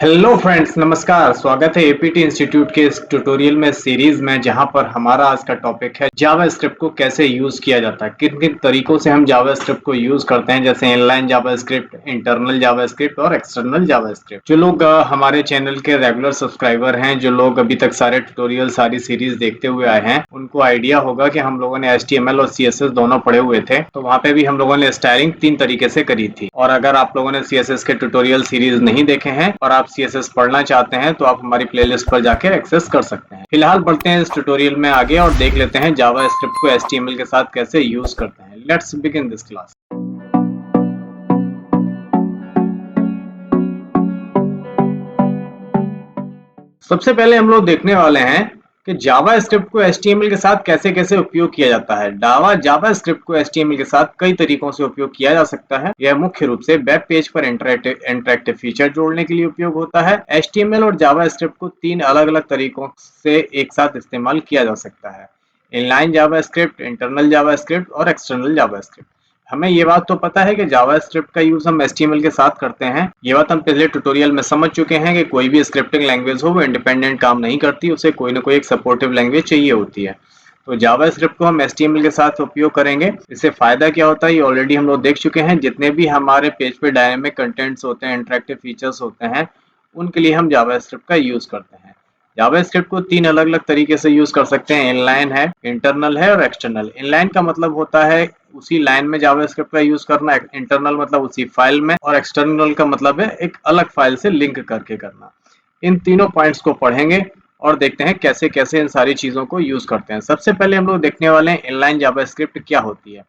Hello friends, नमस्कार। स्वागत है एपीटी इंस्टीट्यूट के इस ट्यूटोरियल में सीरीज में, जहां पर हमारा आज का टॉपिक है जावास्क्रिप्ट को कैसे यूज किया जाता है। किन किन तरीकों से हम जावास्क्रिप्ट को यूज करते हैं, जैसे इनलाइन जावास्क्रिप्ट, इंटरनल जावास्क्रिप्ट और एक्सटर्नल जावास्क्रिप्ट। जो लोग हमारे चैनल के रेगुलर सब्सक्राइबर हैं, जो लोग अभी तक सारे ट्यूटोरियल सारी सीरीज देखते हुए आए हैं, उनको आइडिया होगा कि हम लोगों ने HTML और CSS दोनों पढ़े हुए थे। तो वहां पे भी हम लोगों ने स्टाइलिंग 3 तरीके से करी थी। और अगर आप लोगों ने CSS के ट्यूटोरियल सीरीज नहीं देखे हैं और आप CSS पढ़ना चाहते हैं, तो आप हमारी प्लेलिस्ट पर जाकर एक्सेस कर सकते हैं। फिलहाल बढ़ते हैं इस ट्यूटोरियल में आगे और देख लेते हैं जावास्क्रिप्ट को HTML के साथ कैसे यूज करते हैं। Let's begin this class. सबसे पहले हम लोग देखने वाले हैं कि जावास्क्रिप्ट को HTML के साथ कैसे कैसे उपयोग किया जाता है। जावास्क्रिप्ट को HTML के साथ कई तरीकों से उपयोग किया जा सकता है। यह मुख्य रूप से वेब पेज पर इंटरैक्टिव फीचर जोड़ने के लिए उपयोग होता है। HTML और जावास्क्रिप्ट को 3 अलग अलग तरीकों से एक साथ इस्तेमाल किया जा सकता है: इनलाइन जावास्क्रिप्ट, इंटरनल जावास्क्रिप्ट और एक्सटर्नल जावास्क्रिप्ट। हमें ये बात तो पता है कि जावास्क्रिप्ट का यूज हम HTML के साथ करते हैं। ये बात हम पिछले ट्यूटोरियल में समझ चुके हैं कि कोई भी स्क्रिप्टिंग लैंग्वेज हो, वो इंडिपेंडेंट काम नहीं करती, उसे कोई ना कोई एक सपोर्टिव लैंग्वेज चाहिए होती है। तो जावास्क्रिप्ट को हम HTML के साथ उपयोग करेंगे। इससे फायदा क्या होता है, ये ऑलरेडी हम लोग देख चुके हैं। जितने भी हमारे पेज पे डायनेमिक कंटेंट्स होते हैं, इंटरेक्टिव फीचर्स होते हैं, उनके लिए हम जावास्क्रिप्ट का यूज करते हैं। जावास्क्रिप्ट को 3 अलग अलग तरीके से यूज कर सकते हैं: इनलाइन है, इंटरनल है और एक्सटर्नल। इनलाइन का मतलब होता है उसी लाइन में जावास्क्रिप्ट का यूज करना, इंटरनल मतलब उसी फाइल में, और एक्सटर्नल का मतलब है एक अलग फाइल से लिंक करके करना। इन तीनों पॉइंट्स को पढ़ेंगे और देखते हैं कैसे कैसे इन सारी चीजों को यूज करते हैं। सबसे पहले हम लोग देखने वाले हैं इनलाइन जावास्क्रिप्ट क्या होती है।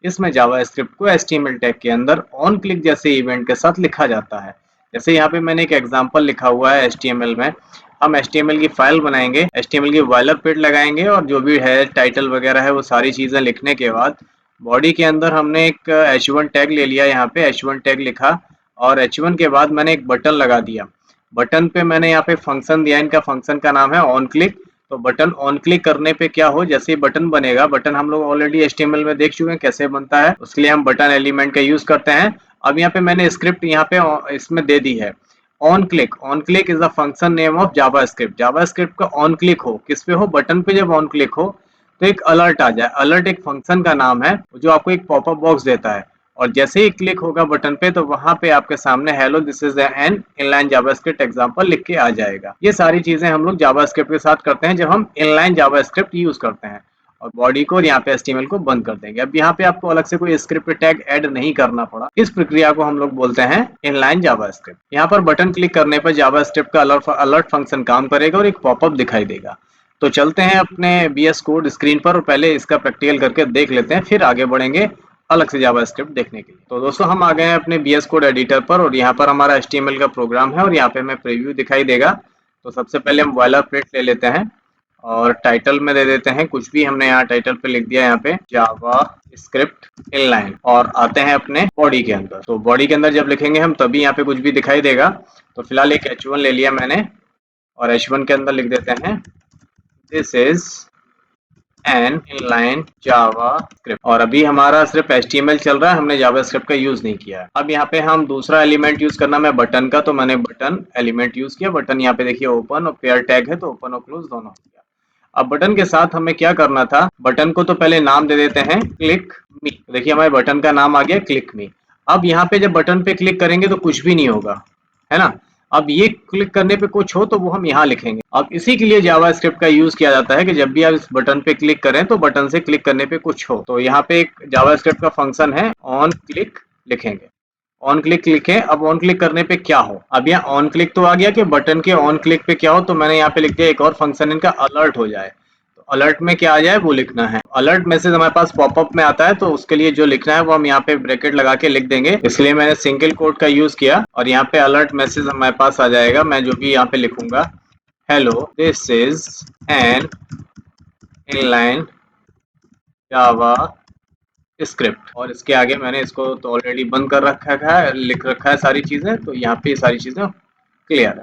इसमें जावास्क्रिप्ट को HTML टैग के अंदर ऑन क्लिक जैसे इवेंट के साथ लिखा जाता है। जैसे यहाँ पे मैंने एक एग्जांपल लिखा हुआ है HTML में। हम HTML की फाइल बनाएंगे, HTML की बॉयलरप्लेट लगाएंगे और जो भी है टाइटल वगैरह है, वो सारी चीजें लिखने के बाद बॉडी के अंदर हमने एक H1 टैग ले लिया। यहाँ पे H1 टैग लिखा और H1 के बाद मैंने एक बटन लगा दिया। बटन पे मैंने यहाँ पे फंक्शन दिया, इनका फंक्शन का नाम है ऑन क्लिक। तो बटन ऑन क्लिक करने पे क्या हो, जैसे ही बटन बनेगा, बटन हम लोग ऑलरेडी HTML में देख चुके हैं कैसे बनता है, उसके लिए हम बटन एलिमेंट का यूज करते हैं। अब यहाँ पे मैंने स्क्रिप्ट यहाँ पे इसमें दे दी है on click. On click is the function name of JavaScript. JavaScript का ऑन क्लिक हो, किस पे हो, बटन पे। जब ऑन क्लिक हो तो एक अलर्ट आ जाए। अलर्ट एक फंक्शन का नाम है जो आपको एक पॉपअप बॉक्स देता है, और जैसे ही क्लिक होगा बटन पे, तो वहां पे आपके सामने hello this is an inline JavaScript example लिख के आ जाएगा। ये सारी चीजें हम लोग जावास्क्रिप्ट के साथ करते हैं जब हम इनलाइन जावास्क्रिप्ट यूज करते हैं। और बॉडी को और यहाँ पे HTML को बंद कर देंगे। अब यहाँ पे आपको अलग से कोई स्क्रिप्ट टैग ऐड नहीं करना पड़ा। इस प्रक्रिया को हम लोग बोलते हैं इनलाइन जावास्क्रिप्ट। यहाँ पर बटन क्लिक करने पर जावास्क्रिप्ट का अलर्ट फंक्शन काम करेगा और एक पॉपअप दिखाई देगा। तो चलते हैं अपने VS कोड स्क्रीन पर और पहले इसका प्रैक्टिकल करके देख लेते हैं, फिर आगे बढ़ेंगे अलग से जावास्क्रिप्ट देखने के लिए। तो दोस्तों, हम आ गए हैं अपने VS कोड एडिटर पर और यहाँ पर हमारा HTML का प्रोग्राम है और यहाँ पे हमें प्रीव्यू दिखाई देगा। तो सबसे पहले हम बॉयलरप्लेट ले लेते हैं और टाइटल में दे देते हैं कुछ भी। हमने यहाँ टाइटल पे लिख दिया, यहाँ पे जावास्क्रिप्ट इनलाइन, और आते हैं अपने बॉडी के अंदर। तो बॉडी के अंदर जब लिखेंगे हम, तभी यहाँ पे कुछ भी दिखाई देगा। तो फिलहाल एक H1 ले लिया मैंने और H1 के अंदर लिख देते हैं this is an inline JavaScript. और अभी हमारा सिर्फ HTML चल रहा है, हमने जावास्क्रिप्ट का यूज नहीं किया है। अब यहाँ पे हम दूसरा एलिमेंट यूज करना है बटन का, तो मैंने बटन एलिमेंट यूज किया। बटन यहाँ पे देखिए ओपन और पेयर टैग है, तो ओपन और क्लोज दोनों हो गया। अब बटन के साथ हमें क्या करना था, बटन को तो पहले नाम दे देते हैं क्लिक मी। देखिए हमारे बटन का नाम आ गया क्लिक मी। अब यहाँ पे जब बटन पे क्लिक करेंगे तो कुछ भी नहीं होगा, है ना। अब ये क्लिक करने पे कुछ हो तो वो हम यहाँ लिखेंगे। अब इसी के लिए जावास्क्रिप्ट का यूज किया जाता है कि जब भी आप इस बटन पे क्लिक करें तो बटन से क्लिक करने पे कुछ हो। तो यहाँ पे एक जावास्क्रिप्ट का फंक्शन है ऑन क्लिक, लिखेंगे ऑन क्लिक लिखें। अब ऑन क्लिक करने पे क्या हो, अब यहाँ ऑन क्लिक तो आ गया कि बटन के ऑन क्लिक पे क्या हो, तो मैंने यहाँ पे लिख दिया एक और फंक्शन इनका अलर्ट हो जाए। तो अलर्ट में क्या आ जाए वो लिखना है। अलर्ट मैसेज हमारे पास पॉपअप में आता है, तो उसके लिए जो लिखना है वो हम यहाँ पे ब्रैकेट लगा के लिख देंगे। इसलिए मैंने सिंगल कोट का यूज किया और यहाँ पे अलर्ट मैसेज हमारे पास आ जाएगा। मैं जो भी यहाँ पे लिखूंगा, hello this is an inline Java script, और इसके आगे मैंने इसको तो ऑलरेडी बंद कर रखा है, लिख रखा है सारी चीजें। तो यहाँ पे सारी चीजें क्लियर है,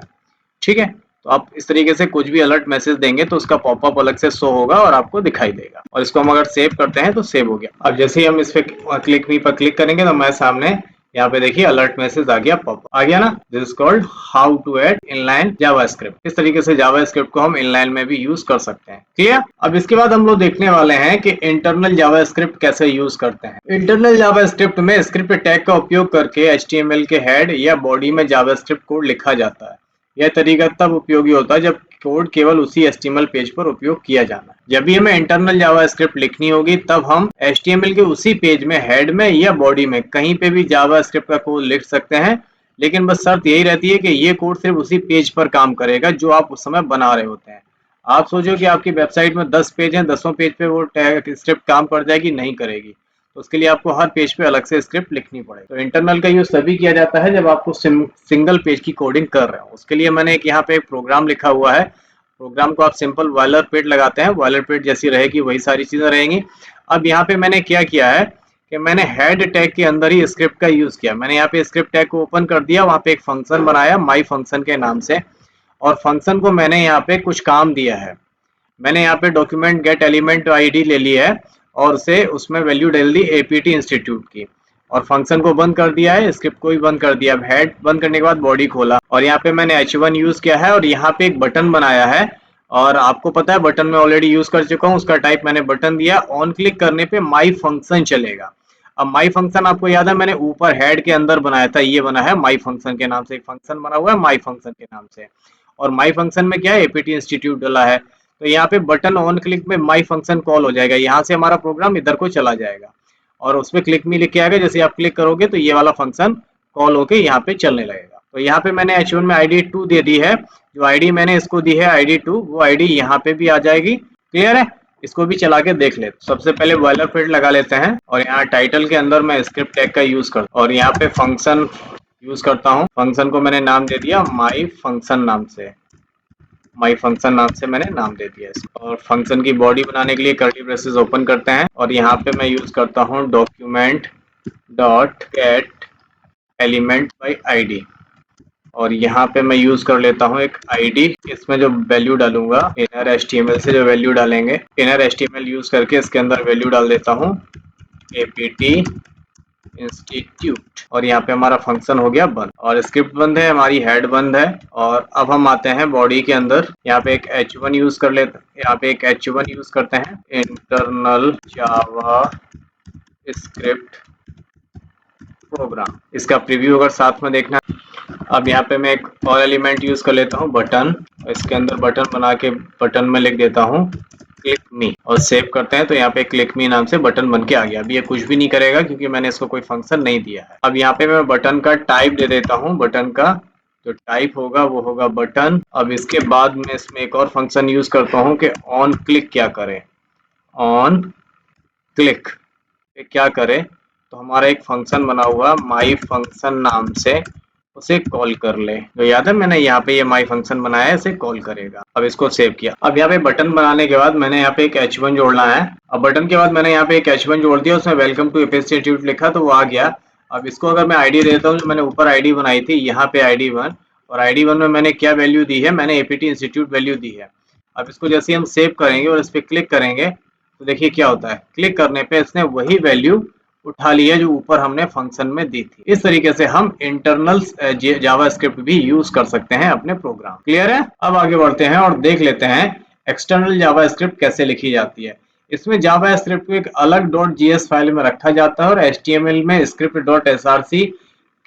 ठीक है। तो आप इस तरीके से कुछ भी अलर्ट मैसेज देंगे तो उसका पॉपअप अलग से शो होगा और आपको दिखाई देगा। और इसको हम अगर सेव करते हैं तो सेव हो गया। अब जैसे ही हम इस पे क्लिक मी पर क्लिक करेंगे तो हमारे सामने यहाँ पे देखिए अलर्ट मैसेज आ गया, पॉप आ गया ना। This is called how to add inline JavaScript. इस तरीके से जावास्क्रिप्ट को हम इनलाइन में भी यूज कर सकते हैं। क्लियर। अब इसके बाद हम लोग देखने वाले हैं कि इंटरनल जावास्क्रिप्ट कैसे यूज करते हैं। इंटरनल जावास्क्रिप्ट में स्क्रिप्ट टैग का उपयोग करके HTML के हेड या बॉडी में जावास्क्रिप्ट कोड लिखा जाता है। यह तरीका तब उपयोगी होता है जब कोड केवल उसी HTML पेज पर उपयोग किया जाना है। जब भी हमें इंटरनल जावास्क्रिप्ट लिखनी होगी तब हम HTML के उसी पेज में हेड में या बॉडी में कहीं पे भी जावास्क्रिप्ट का कोड लिख सकते हैं, लेकिन बस शर्त यही रहती है कि ये कोड सिर्फ उसी पेज पर काम करेगा जो आप उस समय बना रहे होते हैं। आप सोचो कि आपकी वेबसाइट में 10 पेज हैं, 10 पेज पे वो स्क्रिप्ट काम कर जाएगी? नहीं करेगी। तो उसके लिए आपको हर पेज पे अलग से स्क्रिप्ट लिखनी पड़ेगी। तो इंटरनल का यूज तभी किया जाता है जब आपको सिंगल पेज की कोडिंग कर रहे हो। उसके लिए मैंने एक यहाँ पे एक प्रोग्राम लिखा हुआ है। प्रोग्राम को आप सिंपल बॉयलरप्लेट लगाते हैं, बॉयलरप्लेट जैसी रहेगी वही सारी चीजें रहेंगी। अब यहाँ पे मैंने क्या किया है कि मैंने हेड टैग के अंदर ही स्क्रिप्ट का यूज किया। मैंने यहाँ पे स्क्रिप्ट टैग को ओपन कर दिया, वहाँ पे एक फंक्शन बनाया माई फंक्शन के नाम से, और फंक्शन को मैंने यहाँ पे कुछ काम दिया है। मैंने यहाँ पे डॉक्यूमेंट गेट एलिमेंट आईडी ले ली है और उसे उसमें वैल्यू डाल दी APT इंस्टीट्यूट की, और फंक्शन को बंद कर दिया है, स्क्रिप्ट को भी बंद कर दिया। अब हेड बंद करने के बाद बॉडी खोला और यहाँ पे मैंने H1 यूज किया है और यहाँ पे एक बटन बनाया है, और आपको पता है बटन में ऑलरेडी यूज कर चुका हूँ, उसका टाइप मैंने बटन दिया। ऑन क्लिक करने पे माई फंक्शन चलेगा। अब माई फंक्शन आपको याद है मैंने ऊपर हेड के अंदर बनाया था, ये बना है माई फंक्शन के नाम से, एक फंक्शन बना हुआ है माई फंक्शन के नाम से, और माई फंक्शन में क्या है APT इंस्टीट्यूट डाला है। तो यहाँ पे बटन ऑन क्लिक में माई फंक्शन कॉल हो जाएगा, यहाँ से हमारा प्रोग्राम इधर को चला जाएगा और उसमें क्लिक मी लिख के आएगा। जैसे आप क्लिक करोगे तो ये वाला फंक्शन कॉल होके यहाँ पे चलने लगेगा। तो यहाँ पे मैंने H1 में ID2 दे दी है, जो आईडी मैंने इसको दी है ID2, वो आईडी यहाँ पे भी आ जाएगी। क्लियर है। इसको भी चला के देख लेते। सबसे पहले बॉयलरप्लेट लगा लेते हैं और यहाँ टाइटल के अंदर मैं स्क्रिप्ट टैग का यूज करता हूँ और यहाँ पे फंक्शन यूज करता हूँ। फंक्शन को मैंने नाम दे दिया माई फंक्शन नाम से, माई फंक्शन नाम से मैंने नाम दे दिया इसको। और फंक्शन की बॉडी बनाने के लिए कर्ली ब्रेसेस ओपन करते हैं और यहाँ पे मैं यूज करता हूँ document dot gate element by ID, और यहाँ पे मैं यूज कर लेता हूँ एक आईडी। इसमें जो वैल्यू डालूंगा इनर HTML से जो वैल्यू डालेंगे, इनर HTML यूज करके इसके अंदर वैल्यू डाल देता हूँ APT इंस्टीट्यूट, और यहाँ पे हमारा फंक्शन हो गया बंद, और स्क्रिप्ट बंद है, हमारी हेड बंद है। और अब हम आते हैं बॉडी के अंदर। यहाँ पे एक H1 यूज कर लेते हैं, यहाँ पे एक H1 यूज करते हैं, इंटरनल जावा स्क्रिप्ट प्रोग्राम। इसका प्रीव्यू अगर साथ में देखना। अब यहाँ पे मैं एक और एलिमेंट यूज कर लेता हूँ बटन, इसके अंदर बटन बना के बटन में लिख देता हूँ क्लिक मी, और सेव करते हैं तो यहाँ पे क्लिक मी नाम से बटन बन के आ गया। अभी ये कुछ भी नहीं करेगा क्योंकि मैंने इसको कोई फंक्शन नहीं दिया है। अब यहाँ पे मैं बटन का टाइप दे देता हूँ, बटन का जो टाइप होगा वो होगा बटन। अब इसके बाद मैं इसमें एक और फंक्शन यूज करता हूँ कि ऑन क्लिक क्या करे, ऑन क्लिक क्या करे, तो हमारा एक फंक्शन बना हुआ माई फंक्शन नाम से, उसे कॉल कर ले। जो याद है मैंने यहाँ पे ये माई फंक्शन बनाया है, इसे कॉल करेगा। अब इसको सेव किया। अब यहाँ पे बटन बनाने के बाद मैंने यहाँ पे एक H1 जोड़ना है। अब बटन के बाद मैंने यहाँ पे एक H1 जोड़ दिया, उसमें वेलकम टू एपी इंस्टीट्यूट लिखा तो वो आ गया। अब इसको अगर मैं आईडी देता हूँ, जो मैंने ऊपर आईडी बनाई थी यहाँ पे ID1, और ID1 में मैंने क्या वैल्यू दी है, मैंने APT इंस्टीट्यूट वैल्यू दी है। अब इसको जैसे हम सेव करेंगे और इस पर क्लिक करेंगे तो देखिए क्या होता है, क्लिक करने पे इसने वही वैल्यू उठा ली है जो ऊपर हमने फंक्शन में दी थी। इस तरीके से हम इंटरनल जावास्क्रिप्ट भी यूज कर सकते हैं अपने प्रोग्राम। क्लियर है। अब आगे बढ़ते हैं और देख लेते हैं एक्सटर्नल जावास्क्रिप्ट कैसे लिखी जाती है। इसमें जावास्क्रिप्ट को एक अलग .js फाइल में रखा जाता है और HTML में script.src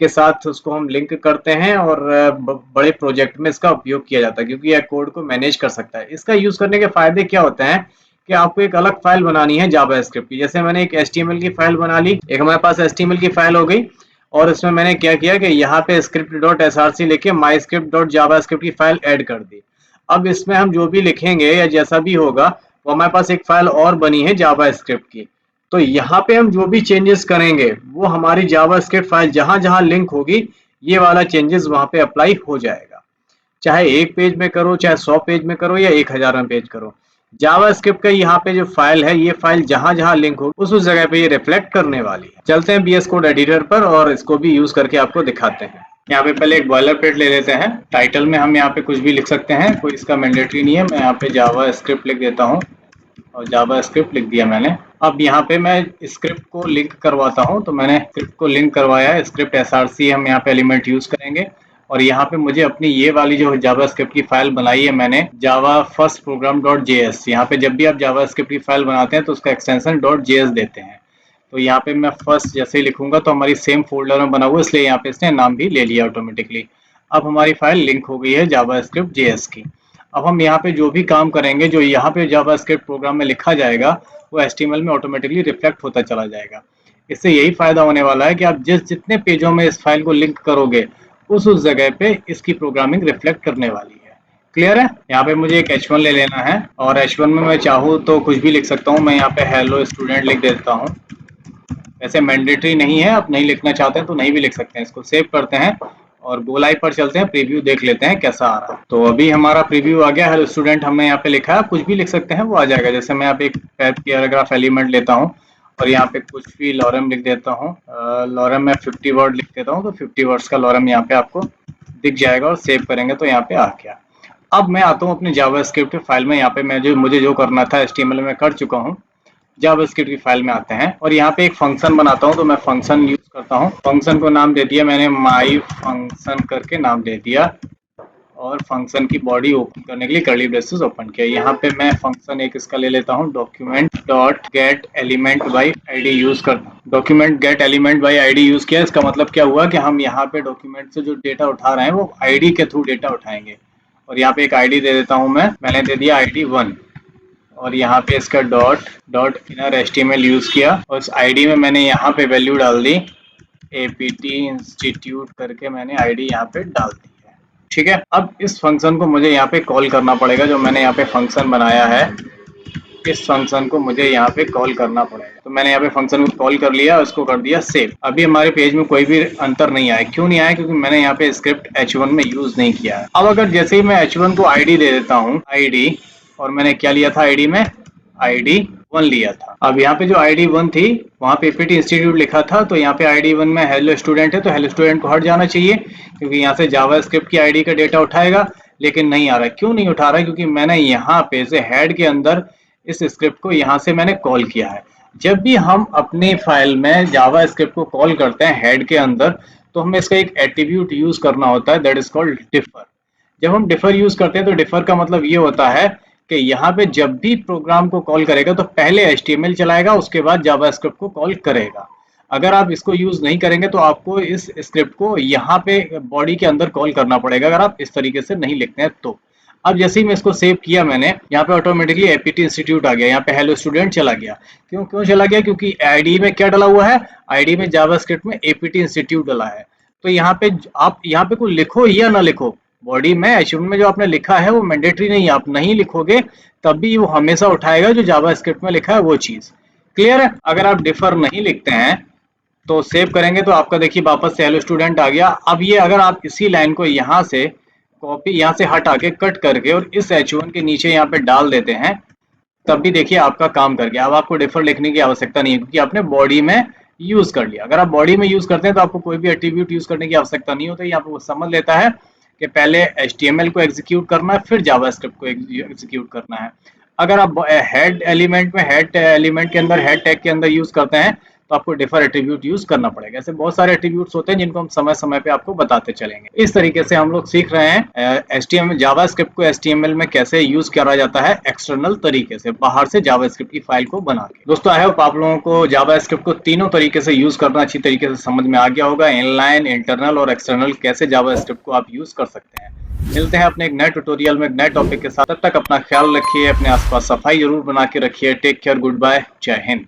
के साथ उसको हम लिंक करते हैं, और बड़े प्रोजेक्ट में इसका उपयोग किया जाता है क्योंकि यह कोड को मैनेज कर सकता है। इसका यूज करने के फायदे क्या होते हैं कि आपको एक अलग फाइल बनानी है जावास्क्रिप्ट की। जैसे मैंने एक HTML की फाइल बना ली, एक हमारे पास HTML की फाइल हो गई, और इसमें मैंने क्या किया कि यहाँ पे script.src लिखे myscript.javascript की फाइल ऐड कर दी। अब इसमें हम जो भी लिखेंगे या जैसा भी होगा वो हमारे पास एक फाइल और बनी है जावास्क्रिप्ट की। तो यहाँ पे हम जो भी चेंजेस करेंगे वो हमारी जावास्क्रिप्ट फाइल जहां जहां लिंक होगी ये वाला चेंजेस वहां पे अप्लाई हो जाएगा। चाहे एक पेज में करो, चाहे 100 पेज में करो, या 1000 पेज करो, जावास्क्रिप्ट का यहाँ पे जो फाइल है, ये फाइल जहां जहां लिंक हो उस जगह पे ये रिफ्लेक्ट करने वाली है। चलते हैं VS कोड एडिटर पर और इसको भी यूज करके आपको दिखाते हैं। यहाँ पे पहले एक बॉयलरप्लेट ले लेते हैं। टाइटल में हम यहाँ पे कुछ भी लिख सकते हैं, कोई इसका मैंडेटरी नहीं है। मैं यहाँ पे जावास्क्रिप्ट लिख देता हूँ और जावास्क्रिप्ट लिख दिया मैंने। अब यहाँ पे मैं स्क्रिप्ट को लिंक करवाता हूँ, तो मैंने स्क्रिप्ट को लिंक करवाया है। स्क्रिप्ट src हम यहाँ पे एलिमेंट यूज करेंगे और यहाँ पे मुझे अपनी ये वाली जो जावास्क्रिप्ट की फाइल बनाई है मैंने, जावा फर्स्ट प्रोग्राम .js। यहाँ पे जब भी आप जावास्क्रिप्ट की फाइल बनाते हैं तो उसका एक्सटेंशन .js देते हैं। तो यहाँ पे मैं फर्स्ट जैसे ही लिखूंगा तो हमारी सेम फोल्डर में बना हुआ, इसलिए यहाँ पे इसने नाम भी ले लिया ऑटोमेटिकली। अब हमारी फाइल लिंक हो गई है जावास्क्रिप्ट JS की। अब हम यहाँ पे जो भी काम करेंगे, जो यहाँ पे जावास्क्रिप्ट प्रोग्राम में लिखा जाएगा, वो HTML में ऑटोमेटिकली रिफ्लेक्ट होता चला जाएगा। इससे यही फायदा होने वाला है कि आप जितने पेजों में इस फाइल को लिंक करोगे, उस जगह पे इसकी प्रोग्रामिंग रिफ्लेक्ट करने वाली है। क्लियर है? यहाँ पे मुझे एक H1 ले लेना है और H1 में मैं चाहूँ तो कुछ भी लिख सकता हूँ। मैं यहाँ पे हेलो स्टूडेंट लिख देता हूँ। वैसे मैंडेटरी नहीं है, आप नहीं लिखना चाहते हैं तो नहीं भी लिख सकते हैं। इसको सेव करते हैं और गो लाइव पर चलते हैं, प्रीव्यू देख लेते हैं कैसा आ रहा है। तो अभी हमारा प्रीव्यू आ गया। हेलो स्टूडेंट हमने यहाँ पे लिखा है, कुछ भी लिख सकते हैं वो आ जाएगा। जैसे मैं यहाँ पे एक पैराग्राफ एलिमेंट लेता हूँ और यहाँ पे कुछ भी लॉरम लिख देता हूँ। लॉरम में 50 वर्ड लिख देता हूँ, तो 50 वर्ड्स का लॉरम यहाँ पे आपको दिख जाएगा और सेव करेंगे तो यहाँ पे आ गया। अब मैं आता हूँ अपनी जावास्क्रिप्ट फाइल में। यहाँ पे मैं मुझे जो करना था HTML में कर चुका हूँ। जावास्क्रिप्ट की फाइल में आते हैं और यहाँ पे एक फंक्शन बनाता हूँ। तो मैं फंक्शन यूज करता हूँ। फंक्शन को नाम दे दिया मैंने माई फंक्शन करके नाम दे दिया और फंक्शन की बॉडी ओपन करने के लिए कर्ली ब्रेसेस ओपन किया। यहाँ पे मैं फंक्शन एक इसका ले लेता हूँ, document dot gate element by ID use करता हूँ। Document gate element by ID use किया। इसका मतलब क्या हुआ कि हम यहाँ पे डॉक्यूमेंट से जो डेटा उठा रहे हैं वो आईडी के थ्रू डेटा उठाएंगे। और यहाँ पे एक आईडी दे देता हूँ मैंने दे दिया ID1 और यहाँ पे इसका डॉट इनर HTML यूज किया और इस आईडी में मैंने यहाँ पे वैल्यू डाल दी APT इंस्टीट्यूट करके, मैंने आईडी यहाँ पे डाल दी है। ठीक है, अब इस फंक्शन को मुझे यहाँ पे कॉल करना पड़ेगा। जो मैंने यहाँ पे फंक्शन बनाया है, इस फंक्शन को मुझे यहाँ पे कॉल करना पड़ेगा। तो मैंने यहाँ पे फंक्शन को कॉल कर लिया, उसको कर दिया सेव। अभी हमारे पेज में कोई भी अंतर नहीं आया। क्यों नहीं आया? क्योंकि मैंने यहाँ पे स्क्रिप्ट H1 में यूज नहीं किया है। अब अगर जैसे ही मैं H1 को आईडी दे देता हूँ, आईडी, और मैंने क्या लिया था आईडी में, ID1 लिया था। अब यहाँ पे जो ID1 थी वहाँ पे APT इंस्टीट्यूट लिखा था, तो यहाँ पे ID1 में हेलो स्टूडेंट है, तो हेलो स्टूडेंट को हट जाना चाहिए क्योंकि यहाँ से जावास्क्रिप्ट की आईडी का डेटा उठाएगा। लेकिन नहीं आ रहा है। क्यों नहीं उठा रहा है? क्योंकि मैंने यहाँ पे से हेड के अंदर इस स्क्रिप्ट को यहाँ से मैंने कॉल किया है। जब भी हम अपनी फाइल में जावास्क्रिप्ट को कॉल करते हैं हेड के अंदर, तो हमें इसका एक एट्रीब्यूट यूज करना होता है, दैट इज कॉल्ड डिफर। जब हम डिफर यूज करते हैं तो डिफर का मतलब ये होता है कि यहाँ पे जब भी प्रोग्राम को कॉल करेगा तो पहले HTML चलाएगा, उसके बाद जावास्क्रिप्ट को कॉल करेगा। अगर आप इसको यूज नहीं करेंगे तो आपको इस स्क्रिप्ट को यहाँ पे बॉडी के अंदर कॉल करना पड़ेगा, अगर आप इस तरीके से नहीं लिखते हैं तो। अब जैसे ही मैं इसको सेव किया मैंने, यहाँ पे ऑटोमेटिकली APT इंस्टीट्यूट आ गया, यहाँ पे हेलो स्टूडेंट चला गया। क्यों चला गया? क्योंकि आईडी में क्या डला हुआ है, आईडी में जावास्क्रिप्ट में APT इंस्टीट्यूट डला है। तो यहाँ पे आप यहाँ पे कोई लिखो या ना लिखो, बॉडी में H1 में जो आपने लिखा है वो मैंडेटरी नहीं है। आप नहीं लिखोगे तब भी वो हमेशा उठाएगा जो जावास्क्रिप्ट में लिखा है वो चीज। क्लियर है? अगर आप डिफर नहीं लिखते हैं तो सेव करेंगे तो आपका देखिए वापस से हेलो स्टूडेंट आ गया। अब ये अगर आप इसी लाइन को यहाँ से कॉपी, यहाँ से हटा के कट करके और इस H1 के नीचे यहाँ पे डाल देते हैं, तब भी देखिए आपका काम कर गया। अब आपको डिफर लिखने की आवश्यकता नहीं है क्योंकि आपने बॉडी में यूज कर लिया। अगर आप बॉडी में यूज करते हैं तो आपको कोई भी एट्रीब्यूट यूज करने की आवश्यकता नहीं होती। यहाँ पे वो समझ लेता है कि पहले HTML को एग्जीक्यूट करना है, फिर जावास्क्रिप्ट को एग्जीक्यूट करना है। अगर आप हेड एलिमेंट में, हेड एलिमेंट के अंदर, हेड टैग के अंदर यूज करते हैं तो आपको डिफर एट्रीब्यूट यूज करना पड़ेगा। ऐसे बहुत सारे एट्रीब्यूट्स होते हैं जिनको हम समय समय पे आपको बताते चलेंगे। इस तरीके से हम लोग सीख रहे हैं HTML जावास्क्रिप्ट को HTML में कैसे यूज करा जाता है एक्सटर्नल तरीके से, बाहर से जावास्क्रिप्ट की फाइल को बना के। दोस्तों आई होप आप लोगों को जावास्क्रिप्ट को तीनों तरीके से यूज करना अच्छी तरीके से समझ में आ गया होगा। इनलाइन, इंटरनल और एक्सटर्नल कैसे जावास्क्रिप्ट को आप यूज कर सकते हैं। मिलते हैं अपने एक नए ट्यूटोरियल में एक नए टॉपिक के साथ। तब तक अपना ख्याल रखिए, अपने आसपास सफाई जरूर बना के रखिए। टेक केयर, गुड बाय, जय हिंद।